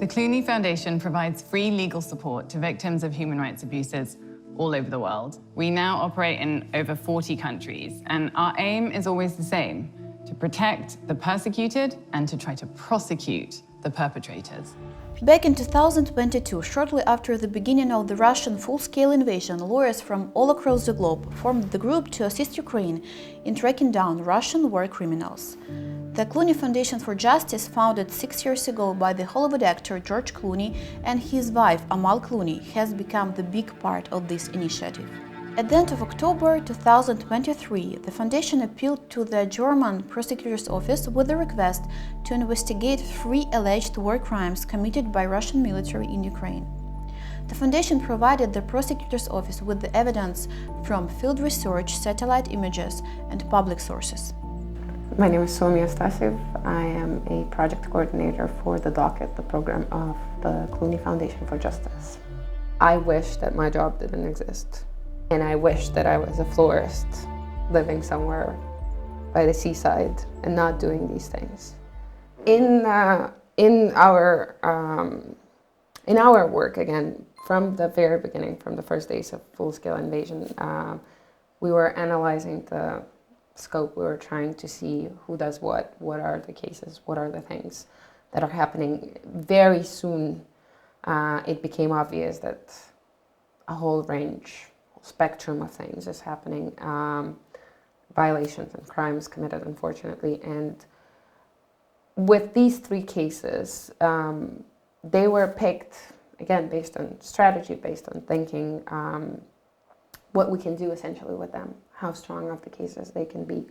The Clooney Foundation provides free legal support to victims of human rights abuses all over the world. We now operate in over 40 countries, and our aim is always the same: to protect the persecuted and to try to prosecute the perpetrators. Back in 2022, shortly after the beginning of the Russian full-scale invasion, lawyers from all across the globe formed the group to assist Ukraine in tracking down Russian war criminals. The Clooney Foundation for Justice, founded 6 years ago by the Hollywood actor George Clooney and his wife Amal Clooney, has become the big part of this initiative. At the end of October 2023, the foundation appealed to the German prosecutor's office with a request to investigate 3 alleged war crimes committed by Russian military in Ukraine. The foundation provided the prosecutor's office with the evidence from field research, satellite images, and public sources. My name is Solomiia Stasiv. I am a project coordinator for the docket, the program of the Clooney Foundation for Justice. I wish that my job didn't exist. And I wish that I was a florist living somewhere by the seaside and not doing these things. In our work, again, from the very beginning, from the first days of full-scale invasion, we were analyzing the scope. We were trying to see who does what are the cases, what are the things that are happening. Very soon, it became obvious that a whole spectrum of things is happening, violations and crimes committed, unfortunately. And with these 3 cases, they were picked, again, based on strategy, based on thinking, what we can do essentially with them, how strong of the cases they can be.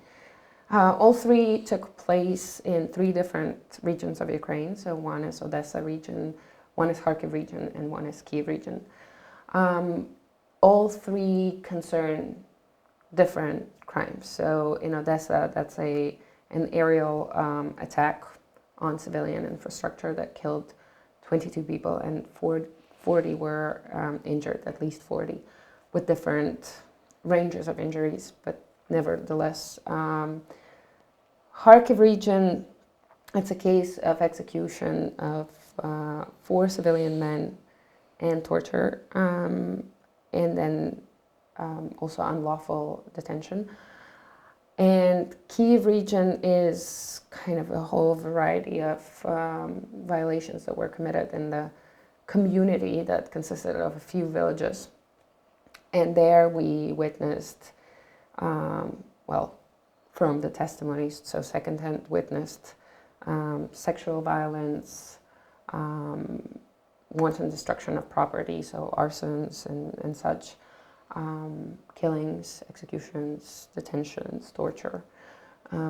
All 3 took place in 3 different regions of Ukraine. So one is Odessa region, one is Kharkiv region, and one is Kyiv region. All 3 concern different crimes. So in Odessa, that's an aerial attack on civilian infrastructure that killed 22 people, and 40 were injured, at least 40, with different ranges of injuries, but nevertheless. Kharkiv region, it's a case of execution of 4 civilian men and torture. And then also unlawful detention. And Kyiv region is kind of a whole variety of violations that were committed in the community that consisted of a few villages. And there we witnessed, from the testimonies, so secondhand witnessed sexual violence, wanton destruction of property, so arsons and such, killings, executions, detentions, torture.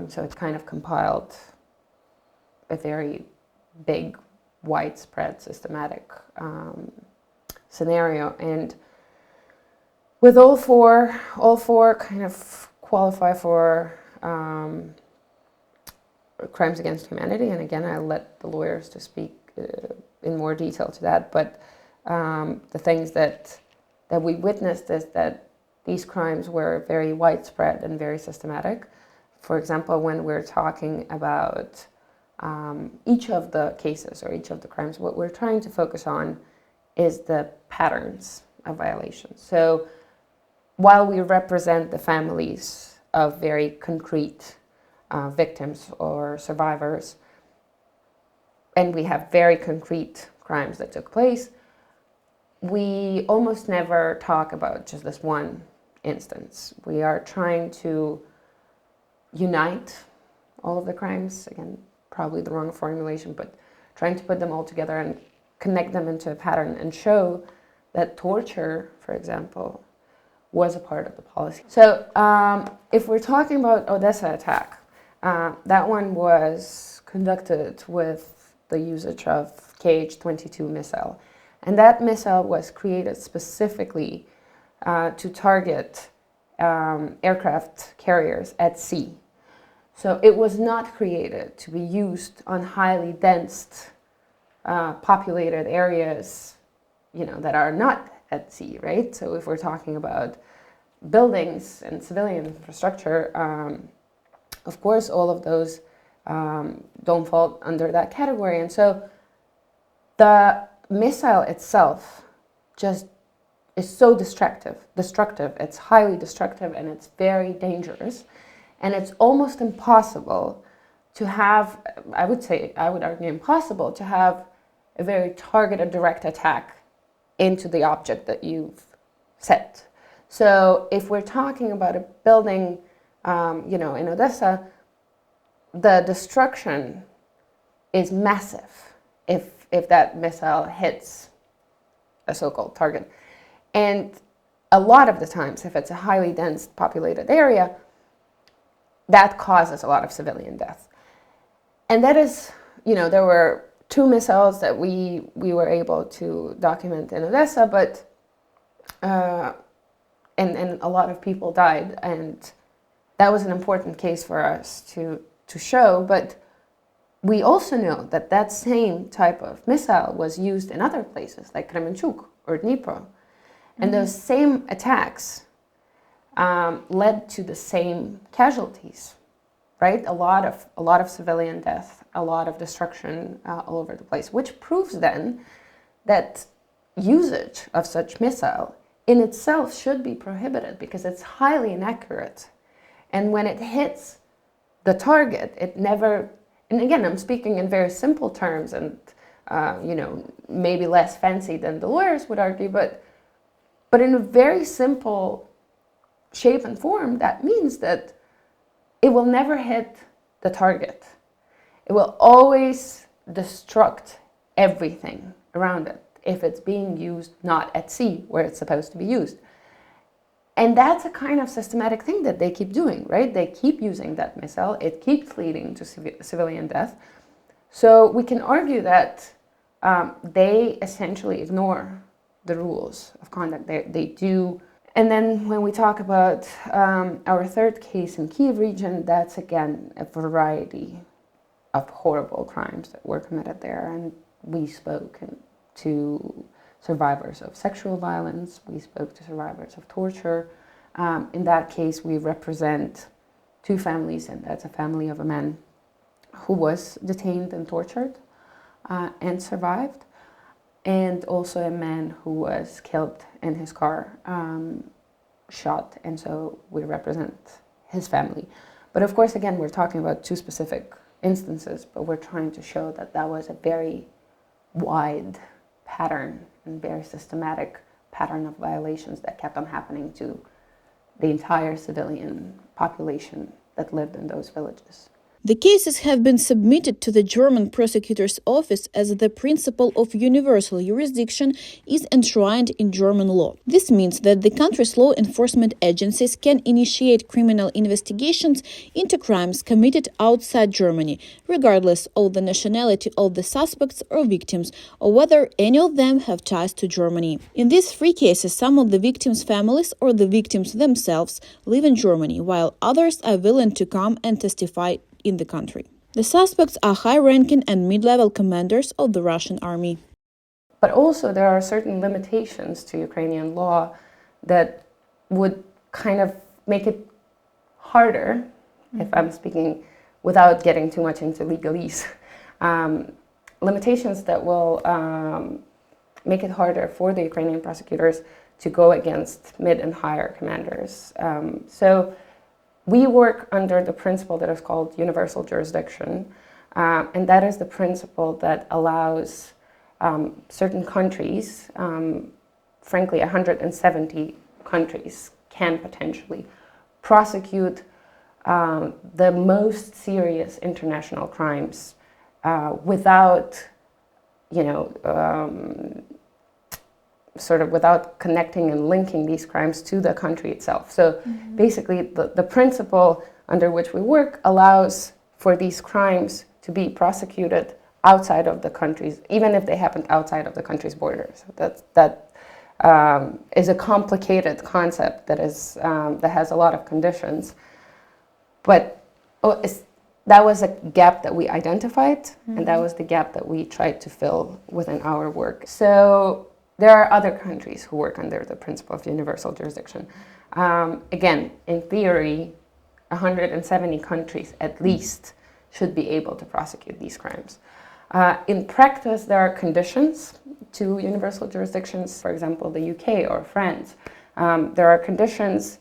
So it kind of compiled a very big, widespread, systematic scenario. And with all four kind of qualify for crimes against humanity. And again, I'll let the lawyers to speak in more detail to that, but the things that we witnessed is that these crimes were very widespread and very systematic. For example, when we're talking about each of the cases or each of the crimes, what we're trying to focus on is the patterns of violations. So while we represent the families of very concrete victims or survivors, and we have very concrete crimes that took place, we almost never talk about just this one instance. We are trying to unite all of the crimes, again, probably the wrong formulation, but trying to put them all together and connect them into a pattern and show that torture, for example, was a part of the policy. So if we're talking about Odessa attack, that one was conducted with the usage of Kh-22 missile. And that missile was created specifically to target aircraft carriers at sea. So it was not created to be used on highly dense, populated areas, that are not at sea, right? So if we're talking about buildings and civilian infrastructure, of course, all of those don't fall under that category. And so The missile itself just is so destructive. It's highly destructive and it's very dangerous. And it's almost impossible to have, I would argue impossible to have a very targeted direct attack into the object that you've set. So if we're talking about a building, in Odessa, the destruction is massive if that missile hits a so-called target. And a lot of the times, if it's a highly dense populated area, that causes a lot of civilian death. And that is, there were 2 missiles that we were able to document in Odessa, but and a lot of people died, and that was an important case for us to show. But we also know that that same type of missile was used in other places, like Kremenchuk or Dnipro. And those same attacks led to the same casualties, right? A lot of civilian death, a lot of destruction all over the place, which proves then that usage of such missile in itself should be prohibited because it's highly inaccurate. And when it hits the target, it never, and again, I'm speaking in very simple terms and, maybe less fancy than the lawyers would argue, but in a very simple shape and form, that means that it will never hit the target. It will always destruct everything around it if it's being used not at sea where it's supposed to be used. And that's a kind of systematic thing that they keep doing, right? They keep using that missile. It keeps leading to civilian death. So we can argue that they essentially ignore the rules of conduct. They do. And then when we talk about our third case in Kyiv region, that's again a variety of horrible crimes that were committed there. And we spoke to survivors of sexual violence. We spoke to survivors of torture. In that case, we represent 2 families, and that's a family of a man who was detained and tortured and survived, and also a man who was killed in his car, shot, and so we represent his family. But of course, again, we're talking about 2 specific instances, but we're trying to show that that was a very wide pattern and very systematic pattern of violations that kept on happening to the entire civilian population that lived in those villages. The cases have been submitted to the German prosecutor's office as the principle of universal jurisdiction is enshrined in German law. This means that the country's law enforcement agencies can initiate criminal investigations into crimes committed outside Germany, regardless of the nationality of the suspects or victims, or whether any of them have ties to Germany. In these 3 cases, some of the victims' families or the victims themselves live in Germany, while others are willing to come and testify in the country. The suspects are high-ranking and mid-level commanders of the Russian army. But also there are certain limitations to Ukrainian law that would kind of make it harder, if I'm speaking without getting too much into legalese, limitations that will make it harder for the Ukrainian prosecutors to go against mid and higher commanders. So we work under the principle that is called universal jurisdiction, and that is the principle that allows certain countries, frankly 170 countries can potentially prosecute the most serious international crimes without, without connecting and linking these crimes to the country itself. So basically the principle under which we work allows for these crimes to be prosecuted outside of the countries, even if they happened outside of the country's borders. That is a complicated concept that has a lot of conditions. But that was a gap that we identified, and that was the gap that we tried to fill within our work. So there are other countries who work under the principle of universal jurisdiction. Again, in theory, 170 countries at least should be able to prosecute these crimes. In practice, there are conditions to universal jurisdictions, for example, the UK or France. There are conditions.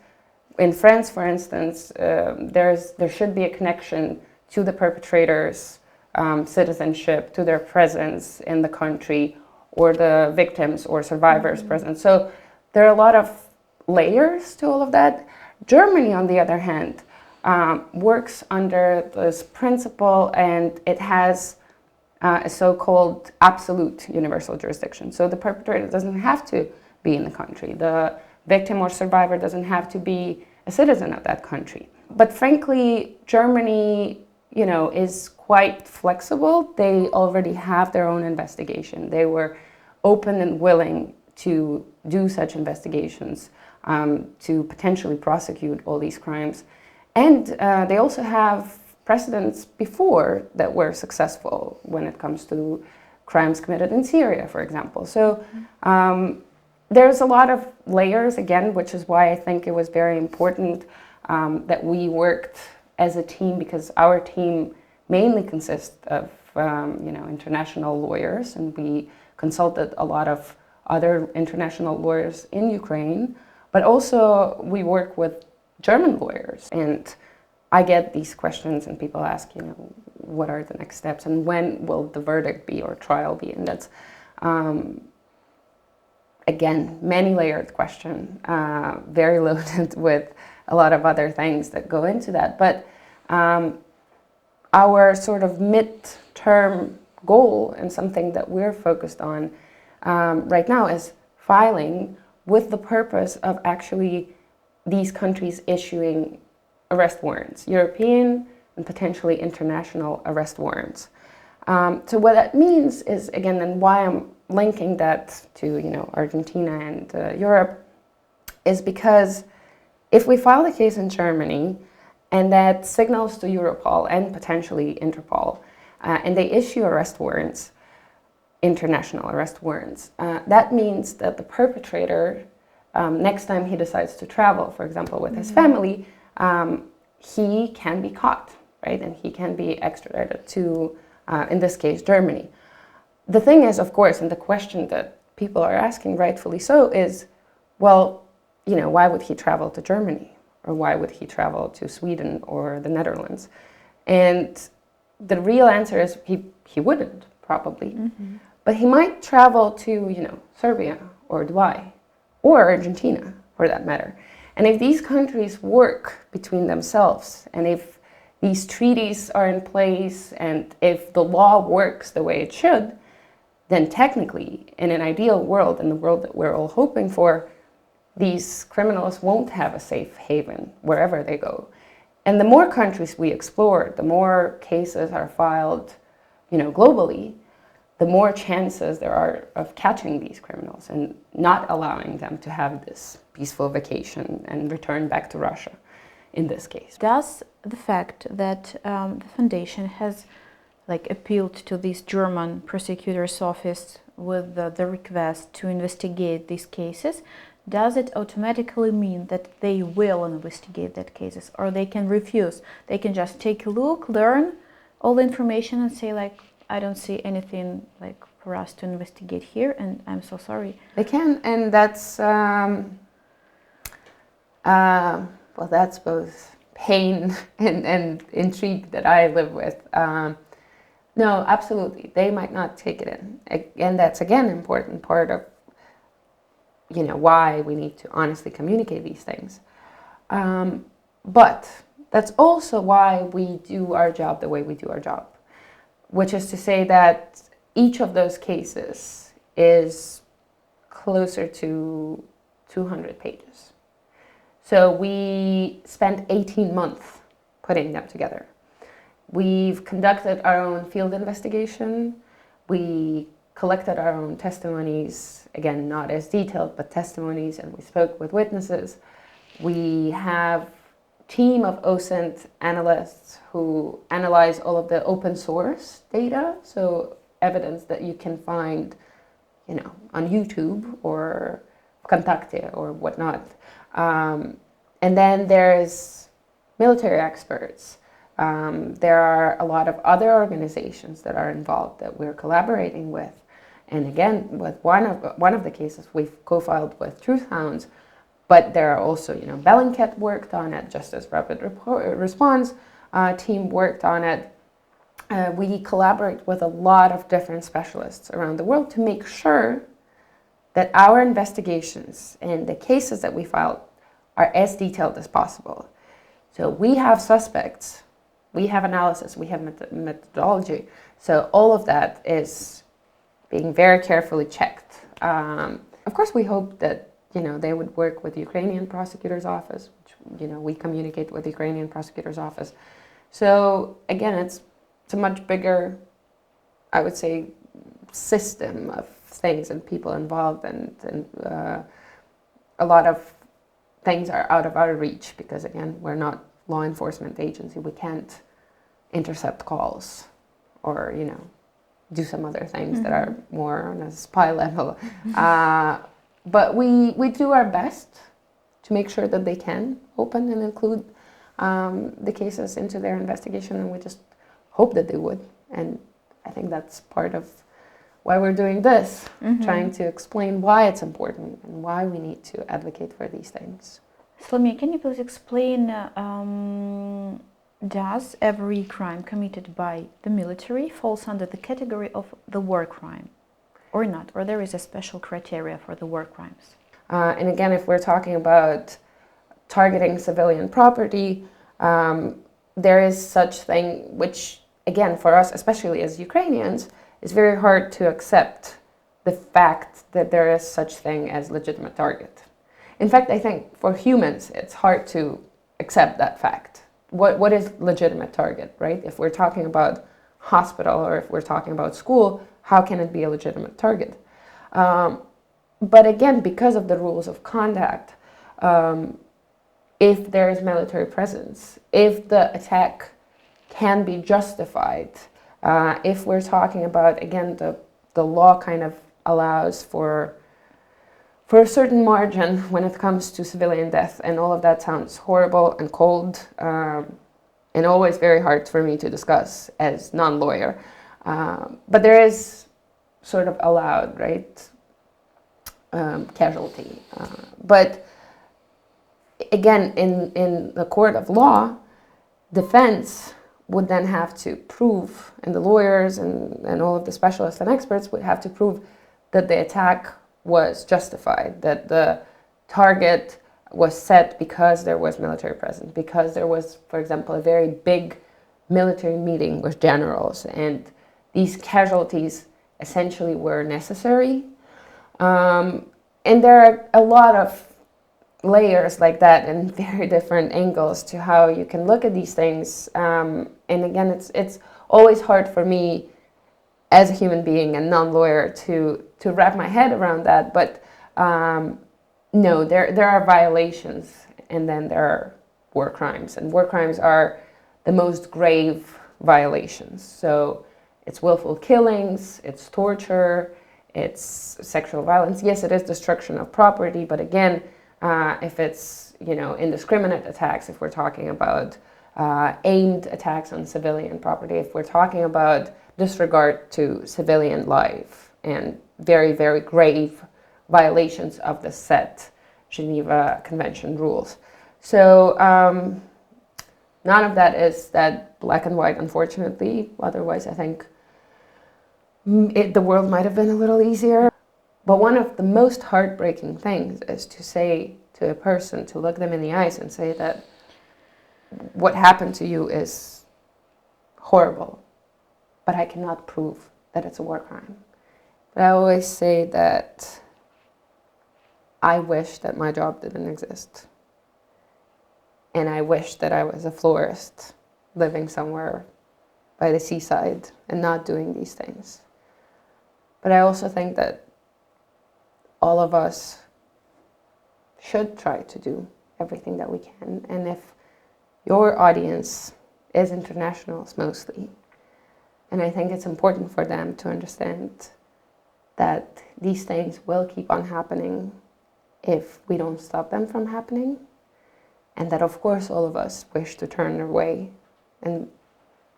In France, for instance, there should be a connection to the perpetrator's citizenship, to their presence in the country, or the victims or survivors' presence. So there are a lot of layers to all of that. Germany, on the other hand, works under this principle, and it has a so-called absolute universal jurisdiction. So the perpetrator doesn't have to be in the country. The victim or survivor doesn't have to be a citizen of that country. But frankly, Germany, is quite flexible. They already have their own investigation. They were open and willing to do such investigations, to potentially prosecute all these crimes. And they also have precedents before that were successful when it comes to crimes committed in Syria, for example. So there's a lot of layers, again, which is why I think it was very important that we worked as a team, because our team mainly consists of international lawyers, and we consulted a lot of other international lawyers in Ukraine, but also we work with German lawyers. And I get these questions and people ask, what are the next steps and when will the verdict be or trial be? And that's, again, many layered question, very loaded with a lot of other things that go into that. But our sort of mid-term goal, and something that we're focused on right now, is filing with the purpose of actually these countries issuing arrest warrants, European and potentially international arrest warrants. So what that means is, again, and why I'm linking that to Argentina and Europe, is because if we file the case in Germany and that signals to Europol and potentially Interpol, and they issue arrest warrants, international arrest warrants, that means that the perpetrator, next time he decides to travel, for example, with his family, he can be caught, right? And he can be extradited to, in this case, Germany. The thing is, of course, and the question that people are asking, rightfully so, is, well, why would he travel to Germany? Or why would he travel to Sweden or the Netherlands? And the real answer is he wouldn't, probably. Mm-hmm. But he might travel to, Serbia or Dubai or Argentina, for that matter. And if these countries work between themselves, and if these treaties are in place, and if the law works the way it should, then technically, in an ideal world, in the world that we're all hoping for, these criminals won't have a safe haven wherever they go. And the more countries we explore, the more cases are filed, globally, the more chances there are of catching these criminals and not allowing them to have this peaceful vacation and return back to Russia, in this case. Does the fact that the foundation has appealed to this German prosecutor's office with the request to investigate these cases, does it automatically mean that they will investigate that cases, or they can refuse? They can just take a look, learn all the information and say I don't see anything for us to investigate here, and I'm so sorry. They can, and that's that's both pain and intrigue that I live with. No, absolutely, they might not take it in, and that's again an important part of why we need to honestly communicate these things. But that's also why we do our job the way we do our job, which is to say that each of those cases is closer to 200 pages. So we spent 18 months putting them together. We've conducted our own field investigation. We collected our own testimonies, again, not as detailed, but testimonies, and we spoke with witnesses. We have a team of OSINT analysts who analyze all of the open source data, so evidence that you can find, on YouTube or Contacte or whatnot. And then there's military experts, There are a lot of other organizations that are involved that we're collaborating with. And again, with one of the cases, we've co-filed with Truth Hounds, but there are also, Bellingcat worked on it, Justice Rapid Response team worked on it. We collaborate with a lot of different specialists around the world to make sure that our investigations and the cases that we file are as detailed as possible. So we have suspects, we have analysis, we have methodology. So all of that is being very carefully checked. Of course, we hope that they would work with the Ukrainian prosecutor's office, which we communicate with the Ukrainian prosecutor's office. So again, it's a much bigger, I would say, system of things and people involved, and a lot of things are out of our reach because, again, we're not law enforcement agency. We can't intercept calls or, do some other things that are more on a spy level. But we do our best to make sure that they can open and include the cases into their investigation, and we just hope that they would. And I think that's part of why we're doing this, trying to explain why it's important and why we need to advocate for these things. Solomiia, can you please explain, does every crime committed by the military falls under the category of the war crime or not? Or there is a special criteria for the war crimes? And again, if we're talking about targeting civilian property, there is such thing, which again, for us, especially as Ukrainians, is very hard to accept the fact that there is such thing as legitimate target. In fact, I think for humans, it's hard to accept that fact. What is legitimate target, right? If we're talking about hospital or if we're talking about school, how can it be a legitimate target? But again, because of the rules of conduct, if there is military presence, if the attack can be justified, if we're talking about, again, the law kind of allows for a certain margin when it comes to civilian death, and all of that sounds horrible and cold, and always very hard for me to discuss as non-lawyer. But there is sort of allowed, right, casualty. But again, in the court of law, defense would then have to prove, and the lawyers and all of the specialists and experts would have to prove that the attack was justified, that the target was set because there was military presence, because there was, for example, a very big military meeting with generals, and these casualties essentially were necessary. And there are a lot of layers like that and very different angles to how you can look at these things. And again, it's always hard for me as a human being and non-lawyer to wrap my head around that. But no, there are violations, and then there are war crimes. And war crimes are the most grave violations. So it's willful killings, it's torture, it's sexual violence. Yes, it is destruction of property, but again, if it's, indiscriminate attacks, if we're talking about aimed attacks on civilian property, if we're talking about disregard to civilian life, and very, very grave violations of the set Geneva Convention rules. So none of that is that black and white, unfortunately. Otherwise, I think the world might have been a little easier. But one of the most heartbreaking things is to say to a person, to look them in the eyes and say that what happened to you is horrible, but I cannot prove that it's a war crime. But I always say that I wish that my job didn't exist. And I wish that I was a florist living somewhere by the seaside and not doing these things. But I also think that all of us should try to do everything that we can. And if your audience is internationals mostly, and I think it's important for them to understand that these things will keep on happening if we don't stop them from happening, and that of course all of us wish to turn away and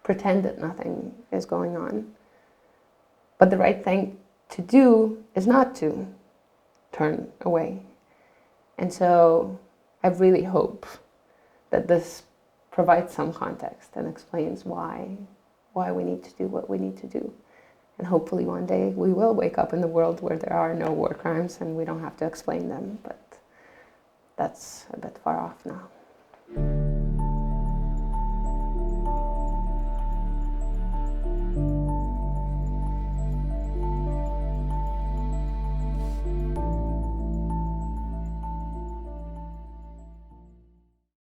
pretend that nothing is going on. But the right thing to do is not to turn away. And so I really hope that this provides some context and explains why we need to do what we need to do. And hopefully one day we will wake up in the world where there are no war crimes and we don't have to explain them, but that's a bit far off now.